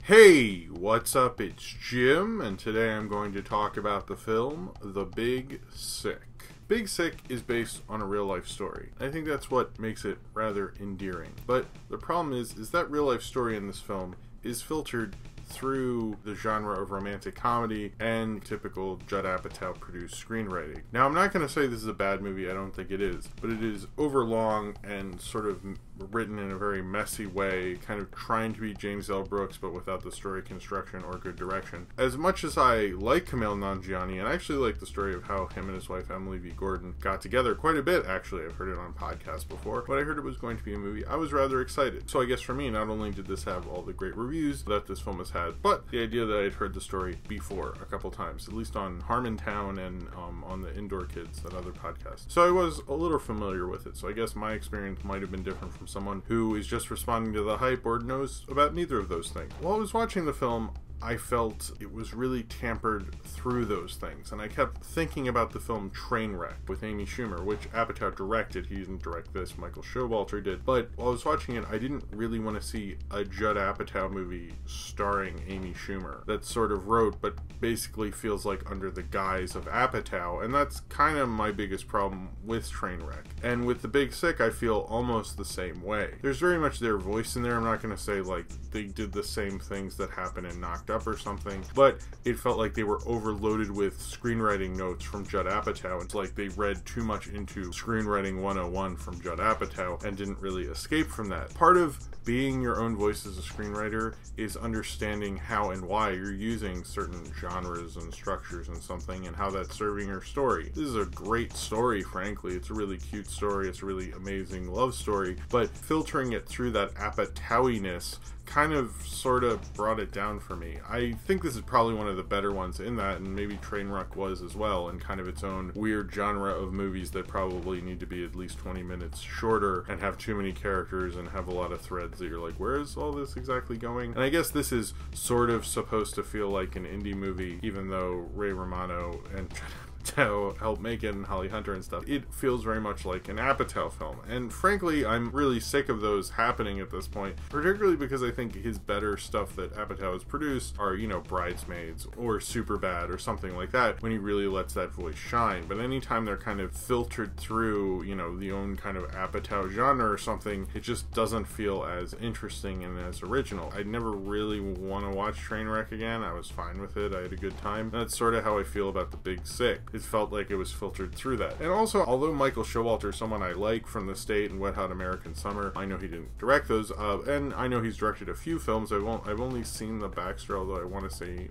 Hey, what's up? It's Jim, and today I'm going to talk about the film The Big Sick. Big Sick is based on a real-life story. I think that's what makes it rather endearing. But the problem is that real-life story in this film is filtered through the genre of romantic comedy and typical Judd Apatow produced screenwriting. Now, I'm not going to say this is a bad movie, I don't think it is, but it is overlong and sort of written in a very messy way, kind of trying to be James L. Brooks but without the story construction or good direction. As much as I like Kumail Nanjiani, and I actually like the story of how him and his wife Emily V. Gordon got together quite a bit, actually. I've heard it on podcasts before. When I heard it was going to be a movie, I was rather excited. So I guess for me, not only did this have all the great reviews that this film has had, but the idea that I'd heard the story before a couple times, at least on Harmontown and on the Indoor Kids, that other podcast. So I was a little familiar with it. So I guess my experience might have been different from someone who is just responding to the hype or knows about neither of those things. While I was watching the film, I felt it was really tampered through those things, and I kept thinking about the film Trainwreck with Amy Schumer, which Apatow directed. He didn't direct this, Michael Showalter did, but while I was watching it, I didn't really want to see a Judd Apatow movie starring Amy Schumer that sort of wrote, but basically feels like under the guise of Apatow, and that's kind of my biggest problem with Trainwreck. And with The Big Sick, I feel almost the same way. There's very much their voice in there. I'm not going to say like they did the same things that happen in Knocked Up or something, but it felt like they were overloaded with screenwriting notes from Judd Apatow. It's like they read too much into Screenwriting 101 from Judd Apatow and didn't really escape from that. Part of being your own voice as a screenwriter is understanding how and why you're using certain genres and structures in something and how that's serving your story. This is a great story, frankly. It's a really cute story. It's a really amazing love story, but filtering it through that Apatowiness kind of sort of brought it down for me. I think this is probably one of the better ones in that, and maybe Trainwreck was as well, and kind of its own weird genre of movies that probably need to be at least 20 minutes shorter and have too many characters and have a lot of threads that you're like, where is all this exactly going? And I guess this is sort of supposed to feel like an indie movie, even though Ray Romano and to help make it, and Holly Hunter and stuff. It feels very much like an Apatow film, and frankly I'm really sick of those happening at this point, particularly because I think his better stuff that Apatow has produced are, you know, Bridesmaids or Superbad or something like that, when he really lets that voice shine. But anytime they're kind of filtered through, you know, the own kind of Apatow genre or something, it just doesn't feel as interesting and as original. I never really want to watch Trainwreck again. I was fine with it. I had a good time. And that's sort of how I feel about The Big Sick. It felt like it was filtered through that. And also, although Michael Showalter is someone I like from The State and Wet Hot American Summer, I know he didn't direct those, and I know he's directed a few films. I've only seen The Baxter, although I want to say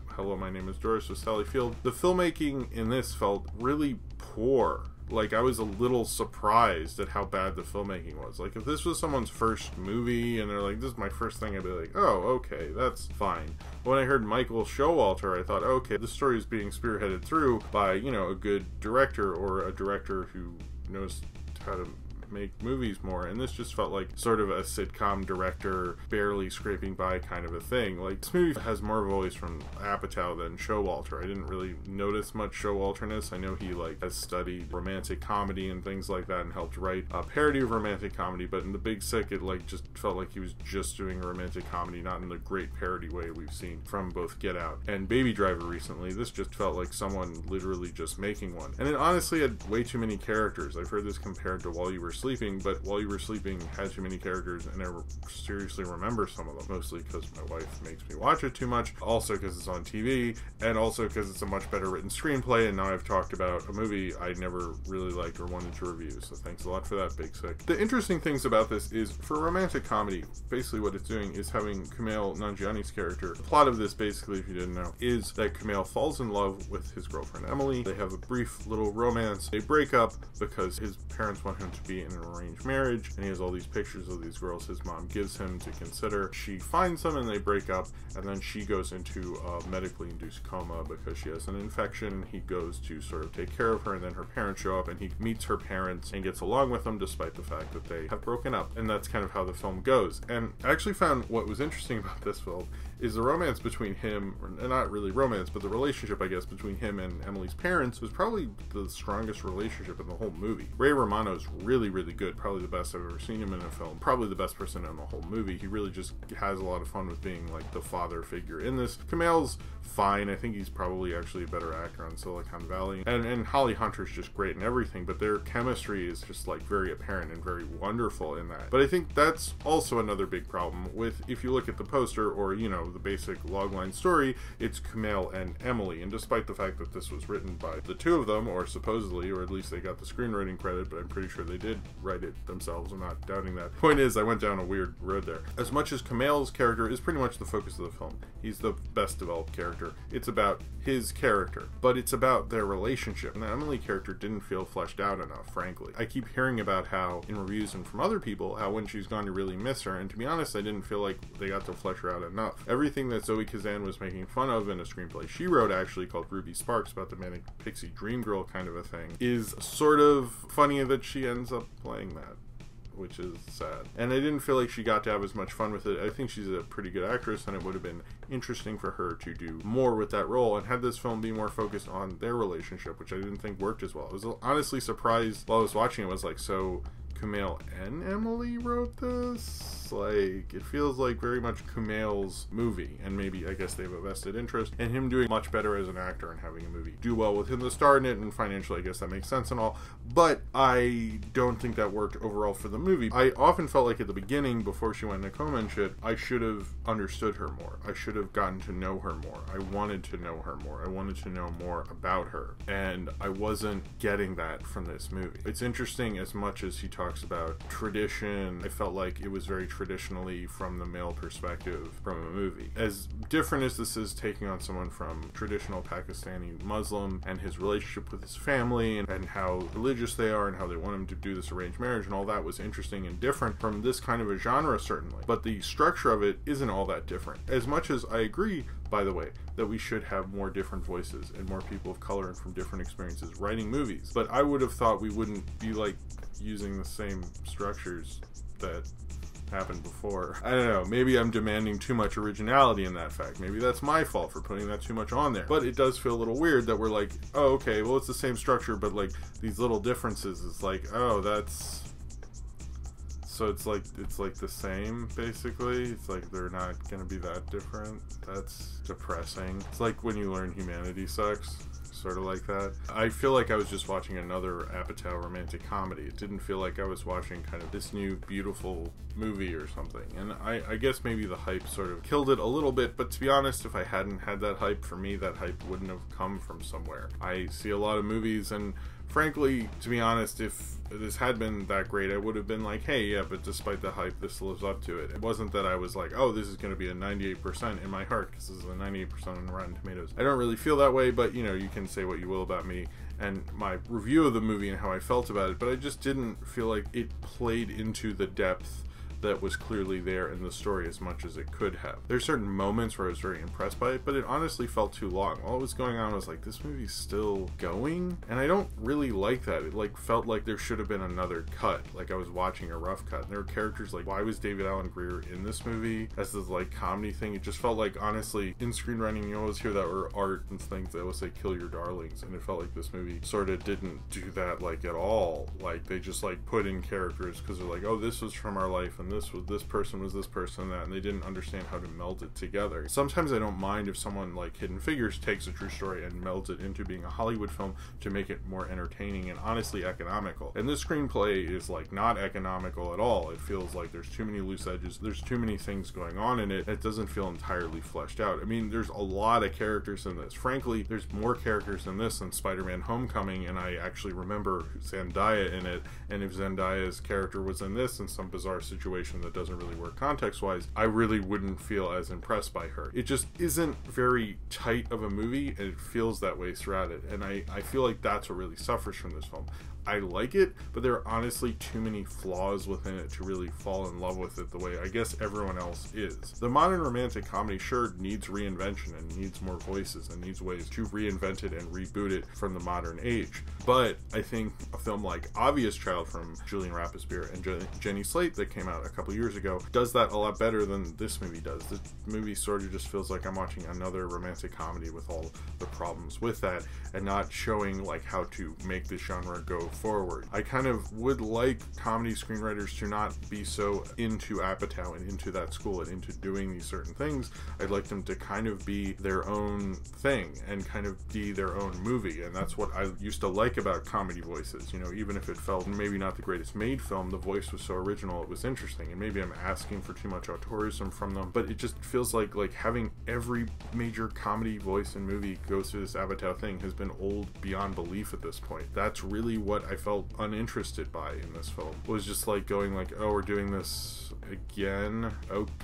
Hello, My Name is Doris with Sally Field. The filmmaking in this felt really poor. Like, I was a little surprised at how bad the filmmaking was. Like, if this was someone's first movie and they're like, this is my first thing, I'd be like, oh, okay, that's fine. But when I heard Michael Showalter, I thought, okay, this story is being spearheaded through by, you know, a good director, or a director who knows how to make movies more, and this just felt like sort of a sitcom director barely scraping by kind of a thing. Like, this movie has more voice from Apatow than Showalter. I didn't really notice much Showalterness. I know he like has studied romantic comedy and things like that and helped write a parody of romantic comedy, but in The Big Sick it like just felt like he was just doing a romantic comedy, not in the great parody way we've seen from both Get Out and Baby Driver recently. This just felt like someone literally just making one, and it honestly had way too many characters. I've heard this compared to While You Were Sleeping, but While You Were Sleeping had too many characters, and I seriously remember some of them, mostly because my wife makes me watch it too much, also because it's on TV, and also because it's a much better written screenplay, and now I've talked about a movie I never really liked or wanted to review, so thanks a lot for that, Big Sick. The interesting things about this is, for romantic comedy, basically what it's doing is having Kumail Nanjiani's character. The plot of this, basically, if you didn't know, is that Kumail falls in love with his girlfriend Emily. They have a brief little romance. They break up because his parents want him to be in an arranged marriage, and he has all these pictures of these girls his mom gives him to consider. She finds them and they break up, and then she goes into a medically induced coma because she has an infection. He goes to sort of take care of her, and then her parents show up, and he meets her parents and gets along with them despite the fact that they have broken up, and that's kind of how the film goes. And I actually found what was interesting about this film is the romance between him, or not really romance, but the relationship, I guess, between him and Emily's parents was probably the strongest relationship in the whole movie. Ray Romano's really, really good. Probably the best I've ever seen him in a film. Probably the best person in the whole movie. He really just has a lot of fun with being like the father figure in this. Kumail's fine. I think he's probably actually a better actor on Silicon Valley. And Holly Hunter's just great in everything, but their chemistry is just like very apparent and very wonderful in that. But I think that's also another big problem with, if you look at the poster or, you know, the basic logline story, it's Kumail and Emily. And despite the fact that this was written by the two of them, or supposedly, or at least they got the screenwriting credit, but I'm pretty sure they did write it themselves. I'm not doubting that. Point is, I went down a weird road there. As much as Kumail's character is pretty much the focus of the film, he's the best developed character. It's about his character, but it's about their relationship. And the Emily character didn't feel fleshed out enough, frankly. I keep hearing about how, in reviews and from other people, how when she's gone you really miss her, and to be honest, I didn't feel like they got to flesh her out enough. Everything that Zoe Kazan was making fun of in a screenplay she wrote, actually, called Ruby Sparks, about the manic pixie dream girl kind of a thing, is sort of funny that she ends up playing that, which is sad. And I didn't feel like she got to have as much fun with it. I think she's a pretty good actress, and it would have been interesting for her to do more with that role and had this film be more focused on their relationship, which I didn't think worked as well. I was honestly surprised while I was watching it. Was like, so Kumail and Emily wrote this? Like, it feels like very much Kumail's movie, and maybe, I guess, they have a vested interest in him doing much better as an actor and having a movie do well with him to star in it, and financially, I guess that makes sense and all, but I don't think that worked overall for the movie. I often felt like at the beginning, before she went into coma and shit, I should have understood her more. I should have gotten to know her more. I wanted to know her more. I wanted to know more about her, and I wasn't getting that from this movie. It's interesting, as much as he talks about tradition, I felt like it was very traditionally from the male perspective from a movie. As different as this is, taking on someone from traditional Pakistani Muslim and his relationship with his family and how religious they are and how they want him to do this arranged marriage and all that, was interesting and different from this kind of a genre, certainly. But the structure of it isn't all that different. As much as I agree, by the way, that we should have more different voices and more people of color and from different experiences writing movies. But I would have thought we wouldn't be like using the same structures that happened before. I don't know, maybe I'm demanding too much originality in that fact. Maybe that's my fault for putting that too much on there. But it does feel a little weird that we're like, oh, okay, well, it's the same structure, but like these little differences, it's like, oh, that's... So it's like the same, basically. It's like they're not gonna be that different. That's depressing. It's like when you learn humanity sucks. Sort of like that. I feel like I was just watching another Apatow romantic comedy. It didn't feel like I was watching kind of this new beautiful movie or something. And I guess maybe the hype sort of killed it a little bit, but to be honest, if I hadn't had that hype, for me, that hype wouldn't have come from somewhere. I see a lot of movies, and frankly, to be honest, if this had been that great, I would have been like, hey, yeah, but despite the hype, this lives up to it. It wasn't that I was like, oh, this is going to be a 98% in my heart, because this is a 98% on Rotten Tomatoes. I don't really feel that way, but, you know, you can say what you will about me and my review of the movie and how I felt about it, but I just didn't feel like it played into the depth that was clearly there in the story as much as it could have. There's certain moments where I was very impressed by it, but it honestly felt too long. While it was going on, I was like, this movie's still going? And I don't really like that. It like felt like there should have been another cut, like I was watching a rough cut. And there were characters like, why was David Alan Grier in this movie as this like comedy thing? It just felt like, honestly, in screenwriting, you always hear that word art and things, they always say kill your darlings, and it felt like this movie sort of didn't do that like at all. Like they just like put in characters because they're like, oh, this was from our life, and this person was this person, that, and they didn't understand how to meld it together. Sometimes I don't mind if someone like Hidden Figures takes a true story and melds it into being a Hollywood film to make it more entertaining and honestly economical. And this screenplay is like not economical at all. It feels like there's too many loose edges, there's too many things going on in it. It doesn't feel entirely fleshed out. I mean, there's a lot of characters in this. Frankly, there's more characters in this than Spider-Man Homecoming, and I actually remember Zendaya in it, and if Zendaya's character was in this in some bizarre situation that doesn't really work context-wise, I really wouldn't feel as impressed by her. It just isn't very tight of a movie, and it feels that way throughout it, and I feel like that's what really suffers from this film. I like it, but there are honestly too many flaws within it to really fall in love with it the way I guess everyone else is. The modern romantic comedy sure needs reinvention and needs more voices and needs ways to reinvent it and reboot it from the modern age. But I think a film like Obvious Child from Julian Rapaport and Jenny Slate that came out a couple years ago does that a lot better than this movie does. This movie sort of just feels like I'm watching another romantic comedy with all the problems with that and not showing like how to make this genre go forward. I kind of would like comedy screenwriters to not be so into Apatow and into that school and into doing these certain things. I'd like them to kind of be their own thing and kind of be their own movie, and that's what I used to like about comedy voices. You know, even if it felt maybe not the greatest made film, the voice was so original, it was interesting. And maybe I'm asking for too much auteurism from them, but it just feels like having every major comedy voice and movie go through this Apatow thing has been old beyond belief at this point. That's really what I felt uninterested by in this film, was just like going like, oh, we're doing this again?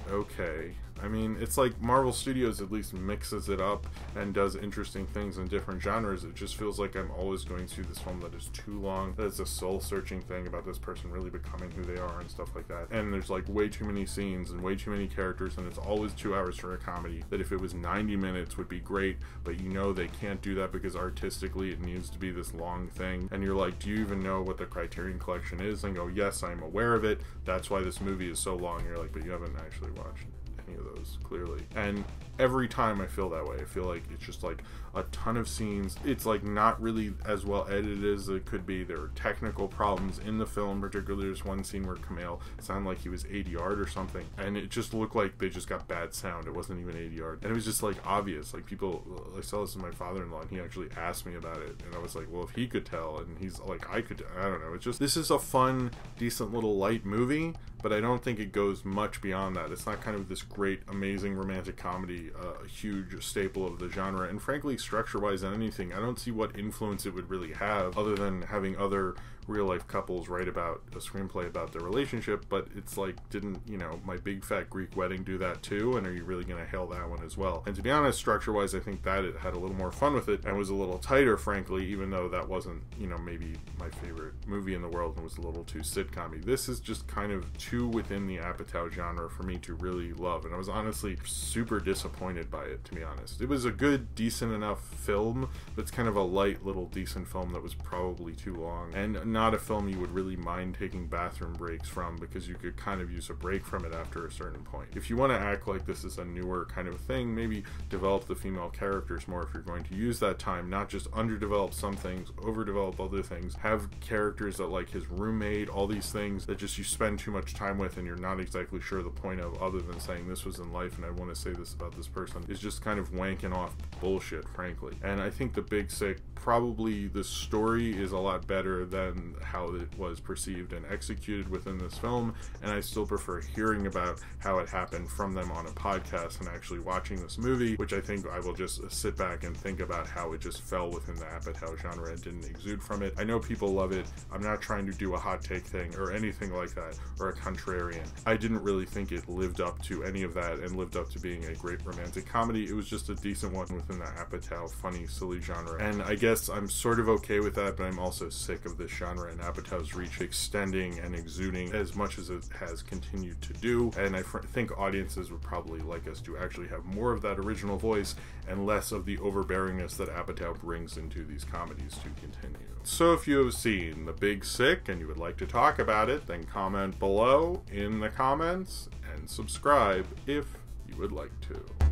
Okay. I mean, it's like Marvel Studios at least mixes it up and does interesting things in different genres. It just feels like I'm always going through this film that is too long, that is a soul-searching thing about this person really becoming who they are and stuff like that. And there's like way too many scenes and way too many characters, and it's always 2 hours for a comedy that if it was 90 minutes would be great, but you know they can't do that because artistically it needs to be this long thing. And you're like, do you even know what the Criterion Collection is? And go, yes, I'm aware of it. That's why this movie is so long. You're like, but you haven't actually watched any of those, clearly. And every time I feel that way, I feel like it's just like a ton of scenes. It's like not really as well edited as it could be. There are technical problems in the film, particularly there's one scene where Kumail sounded like he was ADR'd or something, and it just looked like they just got bad sound. It wasn't even ADR'd, and it was just like obvious. Like people, I saw this with my father-in-law, and he actually asked me about it, and I was like, well, if he could tell, and he's like, I could, I don't know. It's just, this is a fun, decent little light movie, but I don't think it goes much beyond that. It's not kind of this great, amazing romantic comedy, a huge staple of the genre, and frankly, structure-wise and anything, I don't see what influence it would really have other than having other real-life couples write about a screenplay about their relationship. But it's like, didn't, you know, My Big Fat Greek Wedding do that too? And are you really going to hail that one as well? And to be honest, structure-wise, I think that it had a little more fun with it and was a little tighter, frankly, even though that wasn't, you know, maybe my favorite movie in the world and was a little too sitcom-y. This is just kind of too within the Apatow genre for me to really love, and I was honestly super disappointed by it, to be honest. It was a good, decent enough film, but it's kind of a light little decent film that was probably too long, and not a film you would really mind taking bathroom breaks from, because you could kind of use a break from it after a certain point. If you want to act like this is a newer kind of thing, maybe develop the female characters more if you're going to use that time, not just underdevelop some things, overdevelop other things, have characters that, like his roommate, all these things that just you spend too much time with and you're not exactly sure the point of, other than saying this was in life and I want to say this about this person, is just kind of wanking off bullshit, frankly. And I think The Big Sick, probably the story is a lot better than how it was perceived and executed within this film, and I still prefer hearing about how it happened from them on a podcast and actually watching this movie, which I think I will just sit back and think about how it just fell within the Apatow genre and didn't exude from it. I know people love it. I'm not trying to do a hot take thing or anything like that, or a contrarian. I didn't really think it lived up to any of that and lived up to being a great romantic comedy. It was just a decent one within the Apatow funny, silly genre, and I guess I'm sort of okay with that, but I'm also sick of this genre and Apatow's reach extending and exuding as much as it has continued to do, and I think audiences would probably like us to actually have more of that original voice and less of the overbearingness that Apatow brings into these comedies to continue. So if you have seen The Big Sick and you would like to talk about it, then comment below in the comments and subscribe if you would like to.